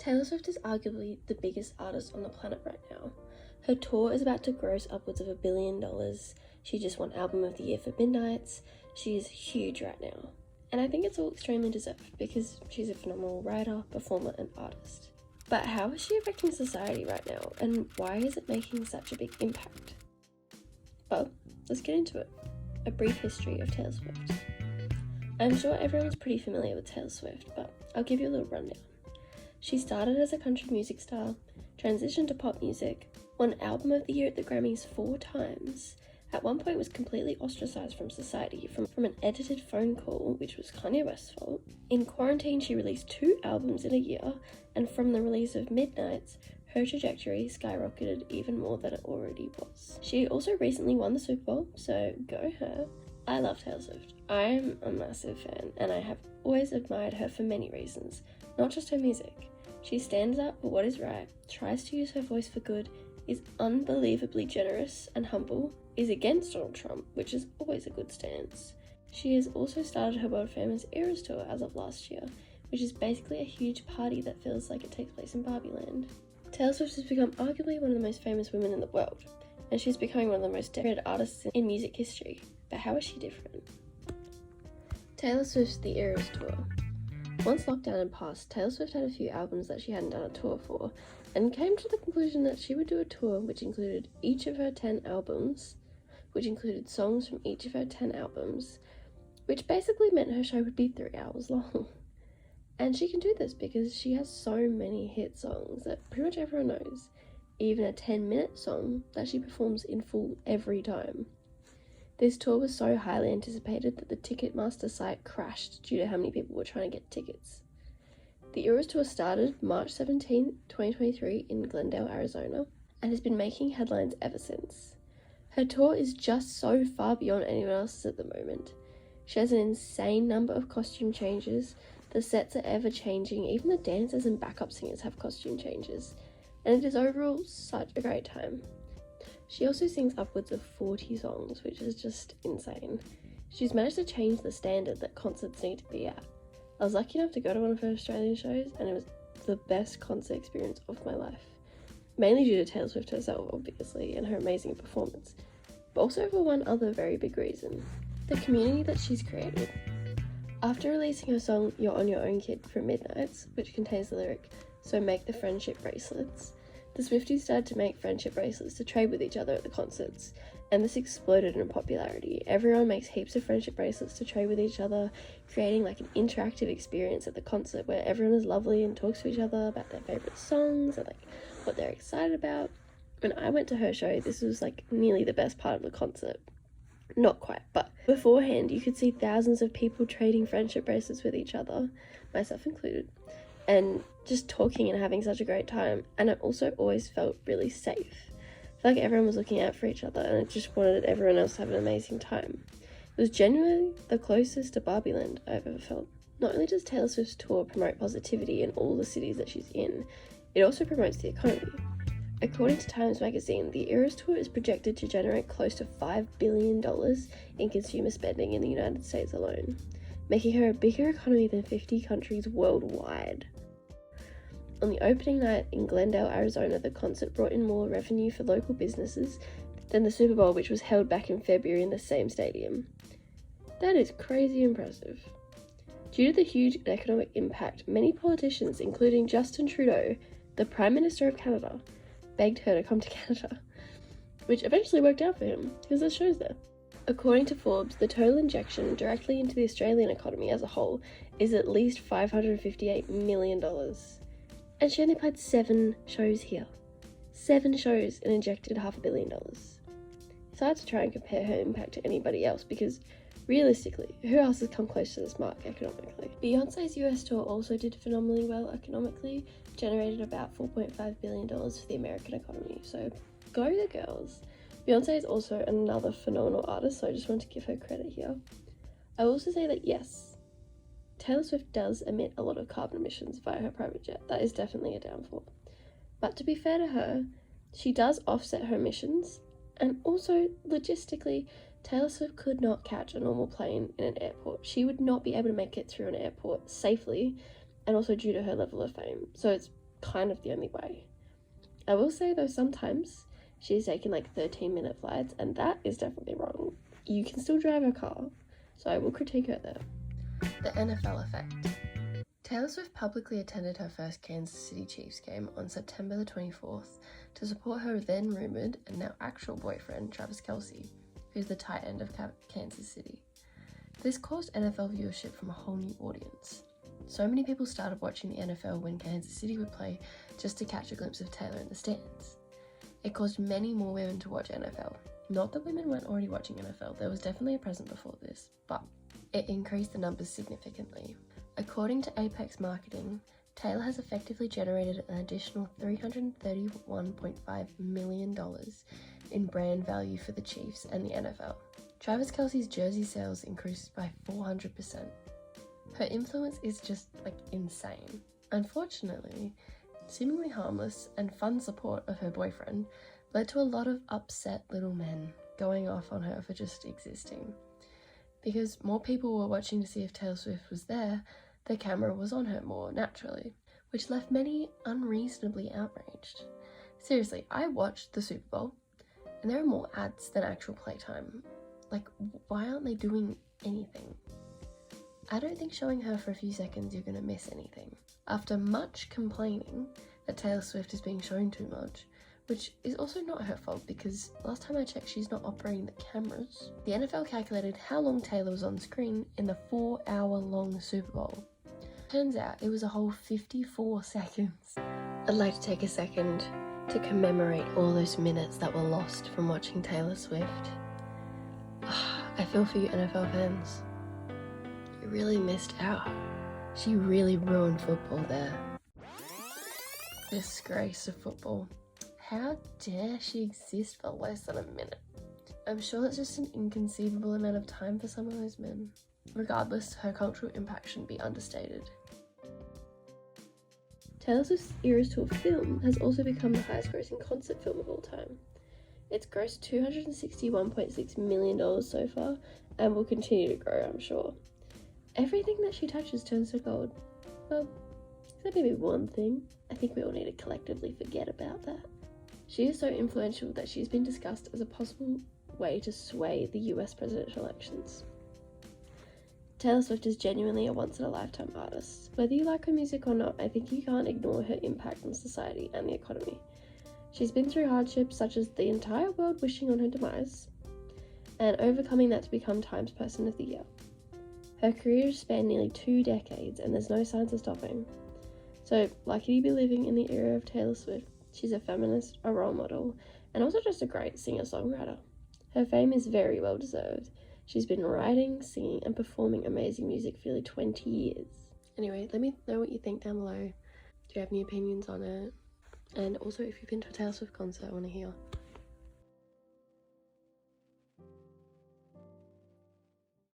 Taylor Swift is arguably the biggest artist on the planet right now. Her tour is about to gross upwards of $1 billion. She just won Album of the Year for Midnights. She is huge right now. And I think it's all extremely deserved because she's a phenomenal writer, performer, and artist. But how is she affecting society right now, and why is it making such a big impact? Well, let's get into it. A brief history of Taylor Swift. I'm sure everyone's pretty familiar with Taylor Swift, but I'll give you a little rundown. She started as a country music star, transitioned to pop music, won Album of the Year at the Grammys 4 times, at one point was completely ostracized from society from an edited phone call, which was Kanye West's fault. In quarantine, she released 2 albums in a year, and from the release of Midnights, her trajectory skyrocketed even more than it already was. She also recently won the Super Bowl, so go her. I love Taylor Swift. I'm a massive fan, and I have always admired her for many reasons, not just her music. She stands up for what is right, tries to use her voice for good, is unbelievably generous and humble, is against Donald Trump, which is always a good stance. She has also started her world-famous Eras Tour as of last year, which is basically a huge party that feels like it takes place in Barbie Land. Taylor Swift has become arguably one of the most famous women in the world, and she's becoming one of the most decorated artists in music history. But how is she different? Taylor Swift's The Eras Tour. Once lockdown had passed, Taylor Swift had a few albums that she hadn't done a tour for, and came to the conclusion that she would do a tour which included each of her 10 albums, which included songs from each of her 10 albums, which basically meant her show would be 3 hours long. And she can do this because she has so many hit songs that pretty much everyone knows, even a 10-minute song that she performs in full every time. This tour was so highly anticipated that the Ticketmaster site crashed due to how many people were trying to get tickets. The Eras Tour started March 17, 2023 in Glendale, Arizona, and has been making headlines ever since. Her tour is just so far beyond anyone else's at the moment. She has an insane number of costume changes, the sets are ever changing, even the dancers and backup singers have costume changes, and it is overall such a great time. She also sings upwards of 40 songs, which is just insane. She's managed to change the standard that concerts need to be at. I was lucky enough to go to one of her Australian shows, and it was the best concert experience of my life. Mainly due to Taylor Swift herself, obviously, and her amazing performance, but also for one other very big reason: the community that she's created. After releasing her song You're On Your Own Kid from Midnights, which contains the lyric, "So make the friendship bracelets," the Swifties started to make friendship bracelets to trade with each other at the concerts, and this exploded in popularity. Everyone makes heaps of friendship bracelets to trade with each other, creating like an interactive experience at the concert where everyone is lovely and talks to each other about their favourite songs and like what they're excited about. When I went to her show, this was like nearly the best part of the concert. Not quite, but beforehand you could see thousands of people trading friendship bracelets with each other, myself included, and just talking and having such a great time. And it also always felt really safe. I feel like everyone was looking out for each other, and it just wanted everyone else to have an amazing time. It was genuinely the closest to Barbie Land I've ever felt. Not only does Taylor Swift's tour promote positivity in all the cities that she's in, it also promotes the economy. According to Times Magazine, the Eras Tour is projected to generate close to $5 billion in consumer spending in the United States alone, making her a bigger economy than 50 countries worldwide. On the opening night in Glendale, Arizona, the concert brought in more revenue for local businesses than the Super Bowl, which was held back in February in the same stadium. That is crazy impressive. Due to the huge economic impact, many politicians, including Justin Trudeau, the Prime Minister of Canada, begged her to come to Canada, which eventually worked out for him because there's shows there. According to Forbes, the total injection directly into the Australian economy as a whole is at least $558 million. And she only played 7 shows here. 7 shows and injected $500 million. It's hard to try and compare her impact to anybody else because realistically, who else has come close to this mark economically? Beyonce's US tour also did phenomenally well economically, generated about $4.5 billion for the American economy, so go the girls. Beyonce is also another phenomenal artist, so I just want to give her credit here. I will also say that yes, Taylor Swift does emit a lot of carbon emissions via her private jet. That is definitely a downfall. But to be fair to her, she does offset her emissions, and also logistically, Taylor Swift could not catch a normal plane in an airport. She would not be able to make it through an airport safely, and also due to her level of fame. So it's kind of the only way. I will say though, sometimes she's taken like 13-minute flights, and that is definitely wrong. You can still drive a car, so I will critique her there. The NFL effect. Taylor Swift publicly attended her first Kansas City Chiefs game on September the 24th to support her then rumoured and now actual boyfriend, Travis Kelce, who's the tight end of Kansas City. This caused NFL viewership from a whole new audience. So many people started watching the NFL when Kansas City would play just to catch a glimpse of Taylor in the stands. It caused many more women to watch NFL. Not that women weren't already watching NFL, there was definitely a present before this, but it increased the numbers significantly. According to Apex Marketing, Taylor has effectively generated an additional $331.5 million in brand value for the Chiefs and the NFL. Travis Kelce's jersey sales increased by 400%. Her influence is just insane. Unfortunately, seemingly harmless and fun support of her boyfriend led to a lot of upset little men going off on her for just existing. Because more people were watching to see if Taylor Swift was there, the camera was on her more naturally, which left many unreasonably outraged. Seriously, I watched the Super Bowl, and there are more ads than actual playtime. Why aren't they doing anything? I don't think showing her for a few seconds you're gonna miss anything. After much complaining that Taylor Swift is being shown too much, which is also not her fault because last time I checked she's not operating the cameras, the NFL calculated how long Taylor was on screen in the 4-hour-long Super Bowl. Turns out it was a whole 54 seconds. I'd like to take a second to commemorate all those minutes that were lost from watching Taylor Swift. I feel for you NFL fans. You really missed out. She really ruined football there. Disgrace of football. How dare she exist for less than a minute? I'm sure that's just an inconceivable amount of time for some of those men. Regardless, her cultural impact shouldn't be understated. Taylor Swift's Eras Tour film has also become the highest grossing concert film of all time. It's grossed $261.6 million so far and will continue to grow, I'm sure. Everything that she touches turns to gold. Well, except maybe one thing. I think we all need to collectively forget about that. She is so influential that she's been discussed as a possible way to sway the US presidential elections. Taylor Swift is genuinely a once-in-a-lifetime artist. Whether you like her music or not, I think you can't ignore her impact on society and the economy. She's been through hardships such as the entire world wishing on her demise, and overcoming that to become Time's Person of the Year. Her career has spanned nearly 2 decades and there's no signs of stopping. So, lucky to be living in the era of Taylor Swift. She's a feminist, a role model, and also just a great singer-songwriter. Her fame is very well deserved. She's been writing, singing, and performing amazing music for nearly 20 years. Anyway, let me know what you think down below. Do you have any opinions on it? And also, if you've been to a Taylor Swift concert, I want to hear.